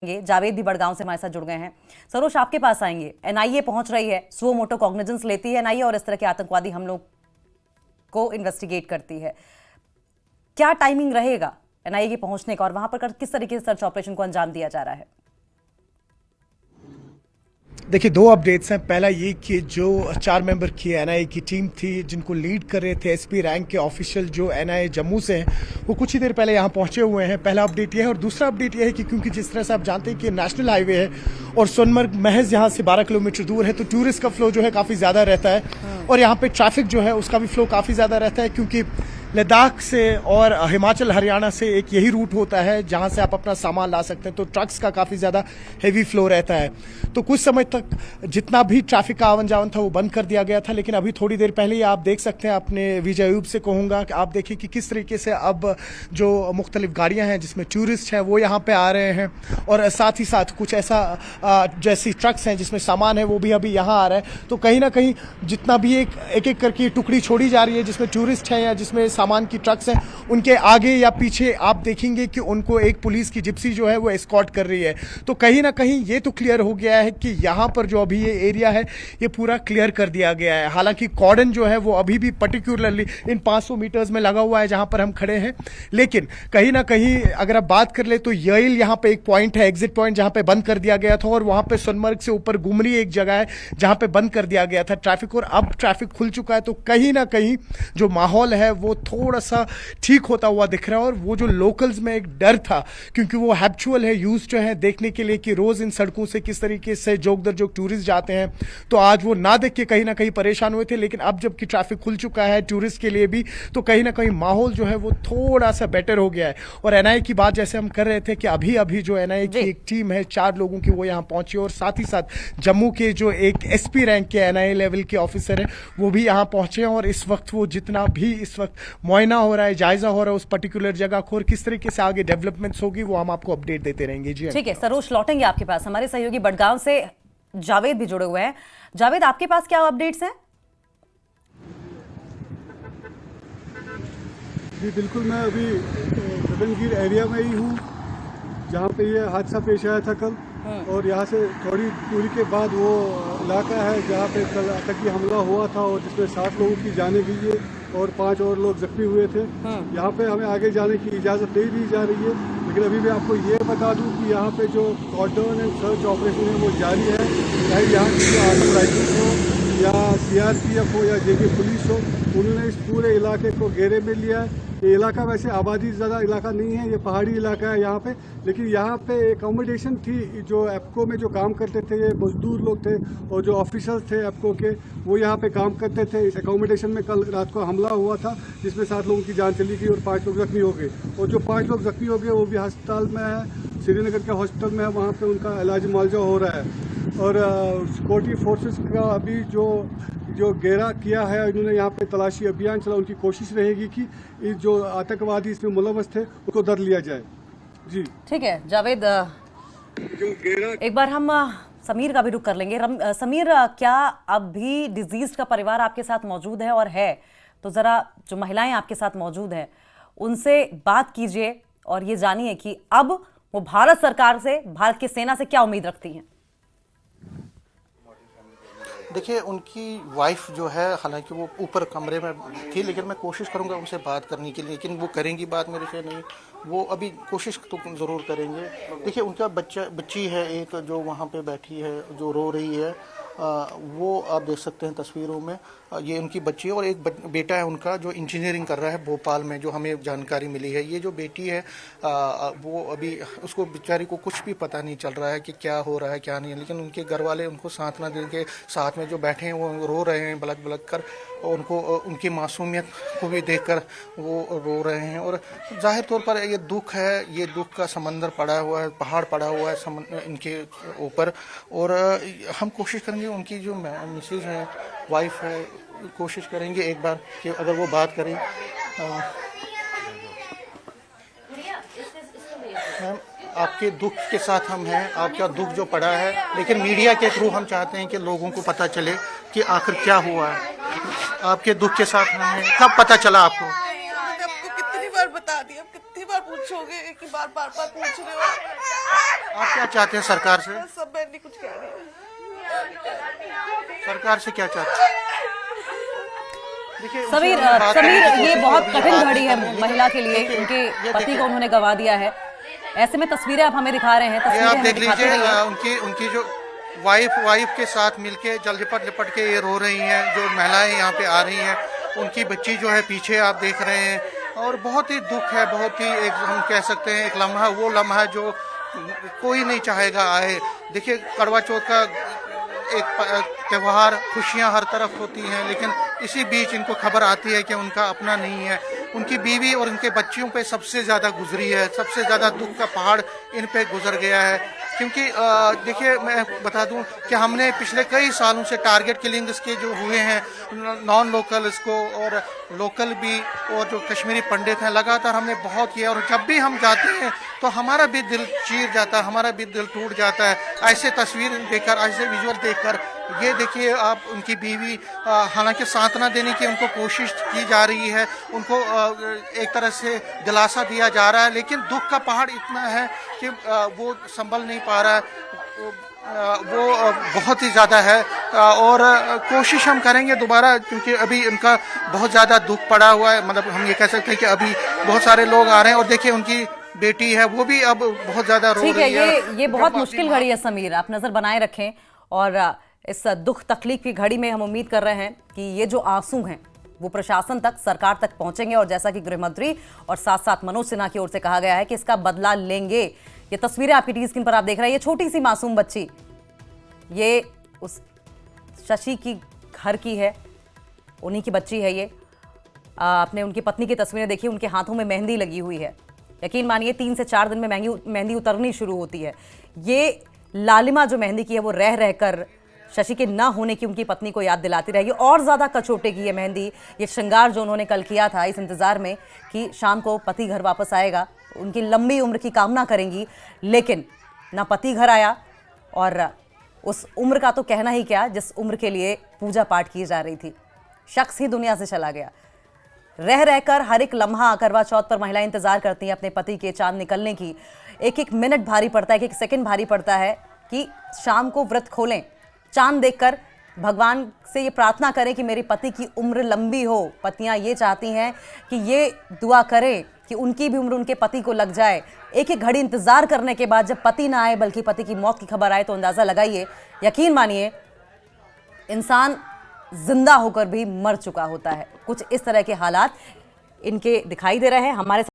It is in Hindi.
जावेद भी बड़गांव से हमारे साथ जुड़ गए हैं। सरोज, आपके पास आएंगे। एनआईए पहुंच रही है, सुओ मोटो कॉग्निजेंस लेती है एनआईए और इस तरह के आतंकवादी हमलों को इन्वेस्टिगेट करती है। क्या टाइमिंग रहेगा एनआईए के पहुंचने का और वहां पर किस तरीके से सर्च ऑपरेशन को अंजाम दिया जा रहा है? देखिए, दो अपडेट्स हैं। पहला ये कि जो 4 मेंबर की एनआईए की टीम थी जिनको लीड कर रहे थे एसपी रैंक के ऑफिशियल जो एनआईए जम्मू से हैं, वो कुछ ही देर पहले यहाँ पहुंचे हुए हैं। पहला अपडेट ये है। और दूसरा अपडेट ये है कि क्योंकि जिस तरह से आप जानते हैं कि नेशनल हाईवे है और सोनमर्ग महज यहाँ से 12 किलोमीटर दूर है, तो टूरिस्ट का फ्लो जो है काफ़ी ज़्यादा रहता है और यहाँ पे ट्रैफिक जो है उसका भी फ्लो काफ़ी ज़्यादा रहता है, क्योंकि लद्दाख से और हिमाचल हरियाणा से एक यही रूट होता है जहां से आप अपना सामान ला सकते हैं। तो ट्रक्स का काफ़ी ज़्यादा हेवी फ्लो रहता है। तो कुछ समय तक जितना भी ट्रैफिक का आवन जावन था वो बंद कर दिया गया था, लेकिन अभी थोड़ी देर पहले ही आप देख सकते हैं, अपने विजय अयूब से कहूँगा कि आप देखिए कि किस तरीके से अब जो मुख्तलिफ गाड़ियाँ हैं जिसमें टूरिस्ट हैं वो यहाँ पर आ रहे हैं और साथ ही साथ कुछ ऐसा जैसी ट्रक्स हैं जिसमें सामान है वो भी अभी यहाँ आ रहा है। तो कहीं ना कहीं जितना भी एक करके टुकड़ी छोड़ी जा रही है जिसमें टूरिस्ट हैं या जिसमें सामान की ट्रक्स हैं, उनके आगे या पीछे आप देखेंगे कि उनको एक पुलिस की जिप्सी जो है वो एस्कॉर्ट कर रही है। तो कहीं ना कहीं ये तो क्लियर हो गया है कि यहाँ पर जो अभी ये एरिया है ये पूरा क्लियर कर दिया गया है। हालांकि कॉर्डन जो है वो अभी भी पर्टिकुलरली इन 500 मीटर्स में लगा हुआ है जहां पर हम खड़े हैं, लेकिन कहीं ना कहीं अगर आप बात कर ले तो यईल यहाँ पे एक पॉइंट है, एग्जिट पॉइंट, जहां पे बंद कर दिया गया था और वहां पे सोनमर्ग से ऊपर गुमरी एक जगह है जहां पे बंद कर दिया गया था ट्रैफिक, और अब ट्रैफिक खुल चुका है। तो कहीं ना कहीं जो माहौल है वो थोड़ा सा ठीक होता हुआ दिख रहा है। और वो जो लोकल्स में एक डर था, क्योंकि वो हैबिचुअल है, यूज जो है देखने के लिए कि रोज इन सड़कों से किस तरीके से जोक दर जोक टूरिस्ट जाते हैं, तो आज वो ना देख के कहीं ना कहीं परेशान हुए थे। लेकिन अब जबकि ट्रैफिक खुल चुका है टूरिस्ट के लिए भी, तो कहीं ना कहीं माहौल जो है वो थोड़ा सा बेटर हो गया है। और एनआईए की बात जैसे हम कर रहे थे कि अभी अभी जो एनआईए की एक टीम है 4 लोगों की वो यहाँ पहुंची, और साथ ही साथ जम्मू के जो एक एसपी रैंक के एनआईए लेवल के ऑफिसर है वो भी यहाँ पहुंचे हैं। और इस वक्त वो जितना भी इस वक्त मुआयना हो रहा है, जायजा हो रहा है उस पर्टिकुलर जगह को, और किस तरीके से आगे डेवलपमेंट्स होगी वो हम आपको अपडेट देते रहेंगे। जी ठीक है सरोज, लौटेंगे आपके पास। हमारे सहयोगी बड़गांव से जावेद भी जुड़े हुए हैं। जावेद, आपके पास क्या अपडेट्स हैं? जी बिल्कुल, मैं अभी गगनगिर एरिया में ही हूँ जहाँ पे ये हादसा पेश आया था कल, और यहाँ से थोड़ी दूरी के बाद वो इलाका है जहाँ पे कल आतंकी हमला हुआ था और जिसमें 7 लोगों की जानें गई है और 5 और लोग जख्मी हुए थे। यहाँ पे हमें आगे जाने की इजाज़त नहीं दी जा रही है, लेकिन अभी मैं आपको ये बता दूँ कि यहाँ पे जो कॉर्डन एंड सर्च ऑपरेशन है वो जारी है। चाहे यहाँ की आर्मी राइफल्स हो या सीआरपीएफ हो या जेके पुलिस हो, उन्होंने इस पूरे इलाके को घेरे में लिया है। ये इलाका वैसे आबादी ज़्यादा इलाका नहीं है, ये पहाड़ी इलाका है यहाँ पे, लेकिन यहाँ पे एकोमोडेशन थी। जो एप्को में जो काम करते थे ये मजदूर लोग थे और जो ऑफिसर्स थे एप्को के वो यहाँ पे काम करते थे। इस एकोमोडेशन में कल रात को हमला हुआ था जिसमें 7 लोगों की जान चली गई और 5 लोग जख्मी हो गए। और जो 5 लोग जख्मी हो गए वो भी अस्पताल में है, श्रीनगर के हॉस्पिटल में है, वहाँ पर उनका इलाज मुआवजा हो रहा है। और सिक्योरिटी फोर्सेस का अभी जो घेरा किया है, इन्होंने यहाँ पे तलाशी अभियान चला। उनकी कोशिश रहेगी कि जो आतंकवादी इसमें मुलव्वस थे उनको दर लिया जाए। जी ठीक है जावेद, एक बार हम समीर का भी रुख कर लेंगे। समीर, क्या अब भी डिजीज का परिवार आपके साथ मौजूद है? और है तो जरा जो महिलाएं आपके साथ मौजूद हैं उनसे बात कीजिए और ये जानिए कि अब वो भारत सरकार से, भारत की सेना से क्या उम्मीद रखती हैं। देखिए, उनकी वाइफ जो है, हालांकि वो ऊपर कमरे में थी, लेकिन मैं कोशिश करूंगा उनसे बात करने के लिए, लेकिन वो करेंगी बात मेरे से नहीं। वो अभी कोशिश तो ज़रूर करेंगे। देखिए, उनका बच्ची है एक जो वहाँ पे बैठी है, जो रो रही है, वो आप देख सकते हैं तस्वीरों में। ये उनकी बच्ची है और एक बेटा है उनका जो इंजीनियरिंग कर रहा है भोपाल में, जो हमें जानकारी मिली है। ये जो बेटी है वो अभी उसको बेचारी को कुछ भी पता नहीं चल रहा है कि क्या हो रहा है क्या नहीं है, लेकिन उनके घर वाले उनको सांत्वना देने के साथ में जो बैठे हैं वो रो रहे हैं बलक बलक कर, और उनको उनकी मासूमियत को भी देखकर वो रो रहे हैं। और जाहिर तौर पर ये दुख है, ये दुख का समंदर पड़ा हुआ है, पहाड़ पड़ा हुआ है इनके ऊपर। और हम कोशिश करेंगे, उनकी जो मिसेज है, वाइफ है, कोशिश करेंगे एक बार कि अगर वो बात करें। मैम, आपके दुख के साथ हम हैं, आपका दुख जो पड़ा है, लेकिन मीडिया के थ्रू हम चाहते हैं कि लोगों को पता चले कि आखिर क्या हुआ है। आपके दुख के साथ हम हैं। कब पता चला आपको? आपको कितनी बार बता दिया, कितनी बार पूछोगे एक ही बार बार पूछ रहे हो। आप क्या चाहते हैं सरकार से? सब मैं नहीं कुछ कह रही हूँ। सरकार से क्या चाहते हैं? देखिए समीर उनसे बात करने समीर की ये कोशिश बहुत करिए, कठिन बात घड़ी है करने की। महिला के लिए, देखिए, उनके ये पति देखिए, को उन्होंने गंवा दिया है। ऐसे में तस्वीरें आप हमें दिखा रहे हैं, ये तस्वीरें आप हमें देख दिखाते लीजिए रहिए। उनकी जो वाइफ के साथ मिलके जल लिपट के ये रो रही हैं। जो महिलाएं यहाँ पे आ रही हैं, उनकी बच्ची जो है पीछे आप देख रहे हैं, और बहुत ही दुख है, बहुत ही एक हम कह सकते हैं एक लम्हा, वो लम्हा जो कोई नहीं चाहेगा आए। देखिए करवा चौथ का एक त्यौहार, खुशियां हर तरफ होती हैं, लेकिन इसी बीच इनको खबर आती है कि उनका अपना नहीं है। उनकी बीवी और उनके बच्चियों पे सबसे ज़्यादा गुजरी है, सबसे ज़्यादा दुख का पहाड़ इन पे गुजर गया है। क्योंकि देखिए मैं बता दूं कि हमने पिछले कई सालों से टारगेट किलिंग्स के जो हुए हैं, नॉन लोकल्स को और लोकल भी, और जो कश्मीरी पंडित हैं, लगातार हमने बहुत किया। और जब भी हम जाते हैं तो हमारा भी दिल चीर जाता है, हमारा भी दिल टूट जाता है ऐसे तस्वीर देखकर, ऐसे विजुअल देखकर। ये देखिए आप, उनकी बीवी, हालांकि सांत्वना देने की उनको कोशिश की जा रही है, उनको एक तरह से दिलासा दिया जा रहा है, लेकिन दुख का पहाड़ इतना है कि वो संभल नहीं पा रहा है। वो बहुत ही ज़्यादा है, और कोशिश हम करेंगे दोबारा, क्योंकि अभी उनका बहुत ज़्यादा दुख पड़ा हुआ है। मतलब हम ये कह सकते हैं कि अभी बहुत सारे लोग आ रहे हैं, और देखिए उनकी बेटी है, वो भी अब बहुत ज़्यादा रो ठीक है, रही है। ये बहुत मुश्किल घड़ी है समीर, आप नजर बनाए रखें। और इस दुख तकलीफ की घड़ी में हम उम्मीद कर रहे हैं कि ये जो आंसू हैं वो प्रशासन तक, सरकार तक पहुंचेंगे, और जैसा कि गृह मंत्री और साथ साथ मनोज सिन्हा की ओर से कहा गया है कि इसका बदला लेंगे। ये तस्वीरें आपकी टीवी स्क्रीन पर आप देख रहे हैं, ये छोटी सी मासूम बच्ची, ये उस शशि की घर की है, उन्हीं की बच्ची है ये। आपने उनकी पत्नी की तस्वीरें देखी, उनके हाथों में मेहंदी लगी हुई है। यकीन मानिए 3 से 4 दिन में मेहंदी उतरनी शुरू होती है। ये लालिमा जो मेहंदी की है वो रह रहकर शशि के ना होने की उनकी पत्नी को याद दिलाती रहेगी। और ज़्यादा कचोटेगी ये मेहंदी, ये श्रृंगार जो उन्होंने कल किया था इस इंतज़ार में कि शाम को पति घर वापस आएगा, उनकी लंबी उम्र की कामना करेंगी। लेकिन ना पति घर आया, और उस उम्र का तो कहना ही क्या जिस उम्र के लिए पूजा पाठ की जा रही थी, शख्स ही दुनिया से चला गया। रह रहकर हर एक लम्हा करवा चौथ पर महिलाएं इंतजार करती हैं अपने पति के चांद निकलने की। एक एक मिनट भारी पड़ता है, एक एक सेकंड भारी पड़ता है कि शाम को व्रत खोलें, चांद देखकर भगवान से ये प्रार्थना करें कि मेरे पति की उम्र लंबी हो। पतियां ये चाहती हैं कि ये दुआ करें कि उनकी भी उम्र उनके पति को लग जाए। एक एक घड़ी इंतजार करने के बाद जब पति ना आए बल्कि पति की मौत की खबर आए तो अंदाजा लगाइए, यकीन मानिए इंसान जिंदा होकर भी मर चुका होता है। कुछ इस तरह के हालात इनके दिखाई दे रहे हैं। हमारे